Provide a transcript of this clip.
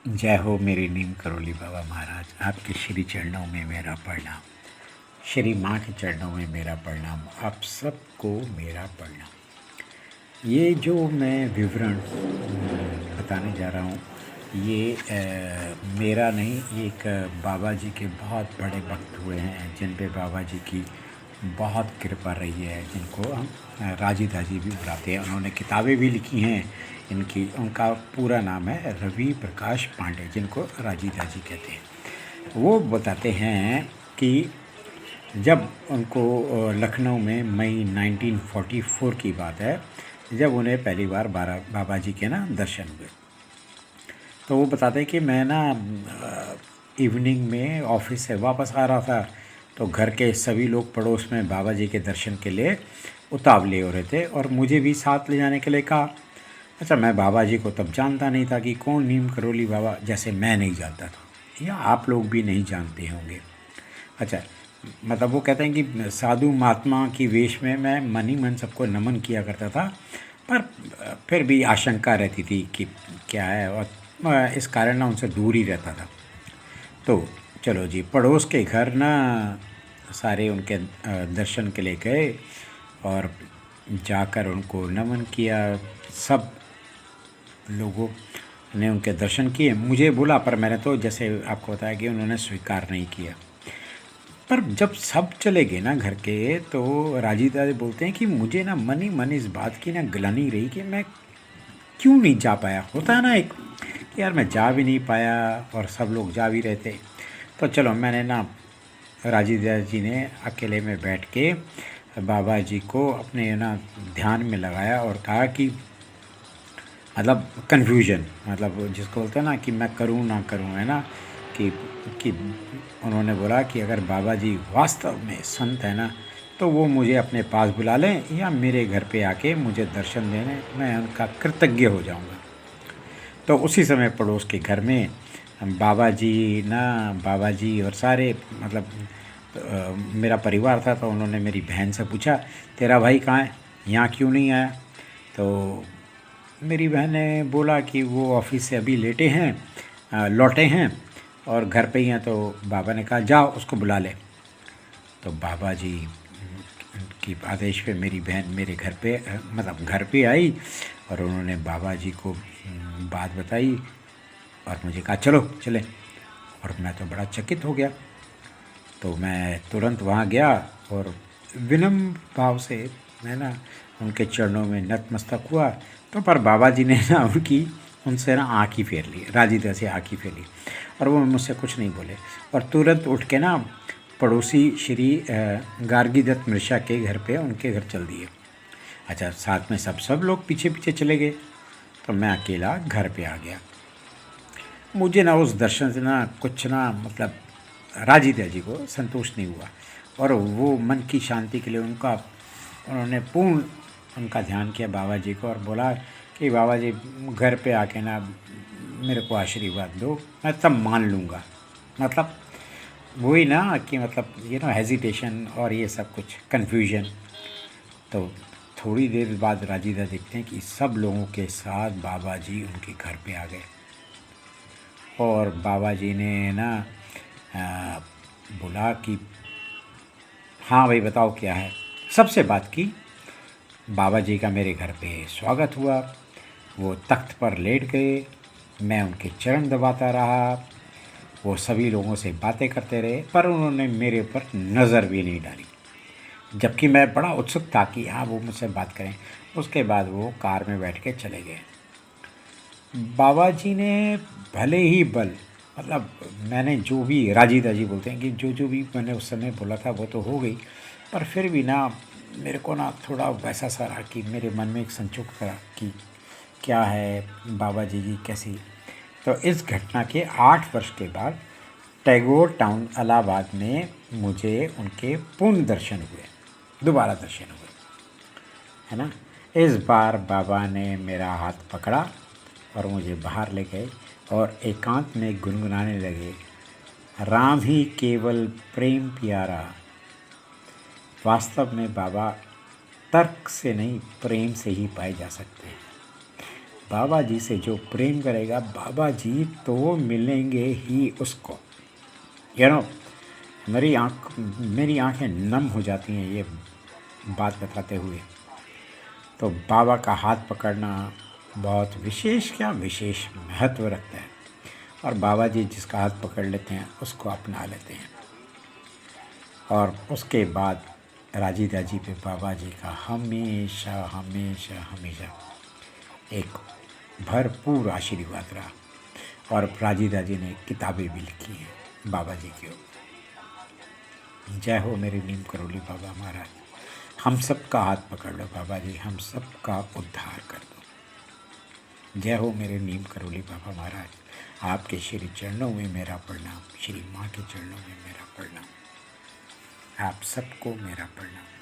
जय हो मेरे नीम करोली बाबा महाराज। आपके श्री चरणों में मेरा प्रणाम। श्री माँ के चरणों में मेरा प्रणाम। आप सबको मेरा प्रणाम। ये जो मैं विवरण बताने जा रहा हूँ, ये मेरा नहीं, ये एक बाबा जी के बहुत बड़े भक्त हुए हैं जिन पे बाबा जी की बहुत कृपा रही है, जिनको हम राजी दाजी भी बुलाते हैं। उन्होंने किताबें भी लिखी हैं इनकी। उनका पूरा नाम है रवि प्रकाश पांडे, जिनको राजी दाजी कहते हैं। वो बताते हैं कि जब उनको लखनऊ में मई 1944 की बात है, जब उन्हें पहली बार बाबा जी के ना दर्शन हुए। तो वो बताते हैं कि मैं ना इवनिंग में ऑफिस से वापस आ रहा था, तो घर के सभी लोग पड़ोस में बाबा जी के दर्शन के लिए उतावले हो रहे थे और मुझे भी साथ ले जाने के लिए कहा। अच्छा, मैं बाबा जी को तब जानता नहीं था कि कौन नीम करोली बाबा, जैसे मैं नहीं जानता था या आप लोग भी नहीं जानते होंगे। अच्छा, मतलब वो कहते हैं कि साधु महात्मा की वेश में मैं मन ही मन सबको नमन किया करता था, पर फिर भी आशंका रहती थी कि क्या है, और इस कारण ना उनसे दूर ही रहता था। तो चलो जी, पड़ोस के घर ना सारे उनके दर्शन के लिए गए और जाकर उनको नमन किया। सब लोगों ने उनके दर्शन किए, मुझे बोला, पर मैंने तो जैसे आपको बताया कि उन्होंने स्वीकार नहीं किया। पर जब सब चले गए ना घर के, तो राजी दादी बोलते हैं कि मुझे ना मन ही मन इस बात की ना गिलानी रही कि मैं क्यों नहीं जा पाया। होता है ना एक कि यार मैं जा भी नहीं पाया और सब लोग जा भी रहे थे। तो चलो, मैंने ना राजी दादी ने अकेले में बैठ के बाबा जी को अपने ना ध्यान में लगाया और कहा कि मतलब कन्फ्यूजन, मतलब जिसको बोलते हैं ना कि मैं करूं ना करूं, है ना, कि उन्होंने बोला कि अगर बाबा जी वास्तव में संत है ना, तो वो मुझे अपने पास बुला लें या मेरे घर पे आके मुझे दर्शन देने, मैं उनका कृतज्ञ हो जाऊंगा। तो उसी समय पड़ोस के घर में बाबा जी ना, बाबा जी और सारे मतलब मेरा परिवार था। तो उन्होंने मेरी बहन से पूछा, तेरा भाई कहाँ है, यहाँ क्यों नहीं आया? तो मेरी बहन ने बोला कि वो ऑफिस से अभी लेटे हैं, लौटे हैं और घर पे ही हैं। तो बाबा ने कहा जाओ उसको बुला ले। तो बाबा जी की आदेश पे मेरी बहन मेरे घर पे मतलब घर पे आई और उन्होंने बाबा जी को बात बताई और मुझे कहा चलो चले। और मैं तो बड़ा चकित हो गया। तो मैं तुरंत वहाँ गया और विनम्र भाव से मैं ना उनके चरणों में नतमस्तक हुआ। तो पर बाबा जी ने ना उनसे ना आँख ही फेर ली, राजी से आँख ही फेर ली और वो मुझसे कुछ नहीं बोले। और तुरंत उठ के ना पड़ोसी श्री गार्गी दत्त मिश्रा के घर पे उनके घर चल दिए। अच्छा, साथ में सब लोग पीछे पीछे चले गए, तो मैं अकेला घर पे आ गया। मुझे ना उस दर्शन से ना कुछ ना मतलब राजी दाजी को संतोष नहीं हुआ और वो मन की शांति के लिए उन्होंने पूर्ण उनका ध्यान किया बाबा जी को और बोला कि बाबा जी घर पे आके ना मेरे को आशीर्वाद दो, मैं तब मान लूँगा। मतलब वही ना कि मतलब ये ना हेजिटेशन और ये सब कुछ कन्फ्यूजन। तो थोड़ी देर बाद राजीदा देखते हैं कि सब लोगों के साथ बाबा जी उनके घर पे आ गए और बाबा जी ने ना बोला कि हाँ भाई बताओ क्या है। सबसे बात की, बाबा जी का मेरे घर पे स्वागत हुआ। वो तख्त पर लेट गए, मैं उनके चरण दबाता रहा। वो सभी लोगों से बातें करते रहे, पर उन्होंने मेरे ऊपर नज़र भी नहीं डाली, जबकि मैं बड़ा उत्सुक था कि हाँ वो मुझसे बात करें। उसके बाद वो कार में बैठ के चले गए। बाबा जी ने भले ही बल मतलब मैंने जो भी राजी दाजी बोलते हैं कि जो जो भी मैंने उस समय बोला था वो तो हो गई, पर फिर भी ना मेरे को ना थोड़ा वैसा सा रहा कि मेरे मन में एक संचुक था कि क्या है बाबा जी की कैसी। तो इस घटना के 8 वर्ष के बाद टैगोर टाउन इलाहाबाद में मुझे उनके पूर्ण दर्शन हुए, दोबारा दर्शन हुए, है ना। इस बार बाबा ने मेरा हाथ पकड़ा और मुझे बाहर ले गए और एकांत में गुनगुनाने लगे, राम ही केवल प्रेम प्यारा। वास्तव में बाबा तर्क से नहीं, प्रेम से ही पाए जा सकते हैं। बाबा जी से जो प्रेम करेगा बाबा जी तो मिलेंगे ही उसको। मेरी आंखें नम हो जाती हैं ये बात बताते हुए। तो बाबा का हाथ पकड़ना बहुत विशेष महत्व रखता है, और बाबा जी जिसका हाथ पकड़ लेते हैं उसको अपना लेते हैं। और उसके बाद राजी दाजी पे बाबा जी का हमेशा हमेशा हमेशा एक भरपूर आशीर्वाद रहा। और राजी दाजी ने किताबें भी लिखी हैं बाबा जी की। जय हो मेरे नीम करोली बाबा महाराज, हम सब का हाथ पकड़ लो बाबा जी, हम सब का उद्धार कर दो। जय हो मेरे नीम करोली बाबा महाराज, आपके श्री चरणों में मेरा प्रणाम, श्री माँ के चरणों में मेरा प्रणाम, आप सबको मेरा प्रणाम।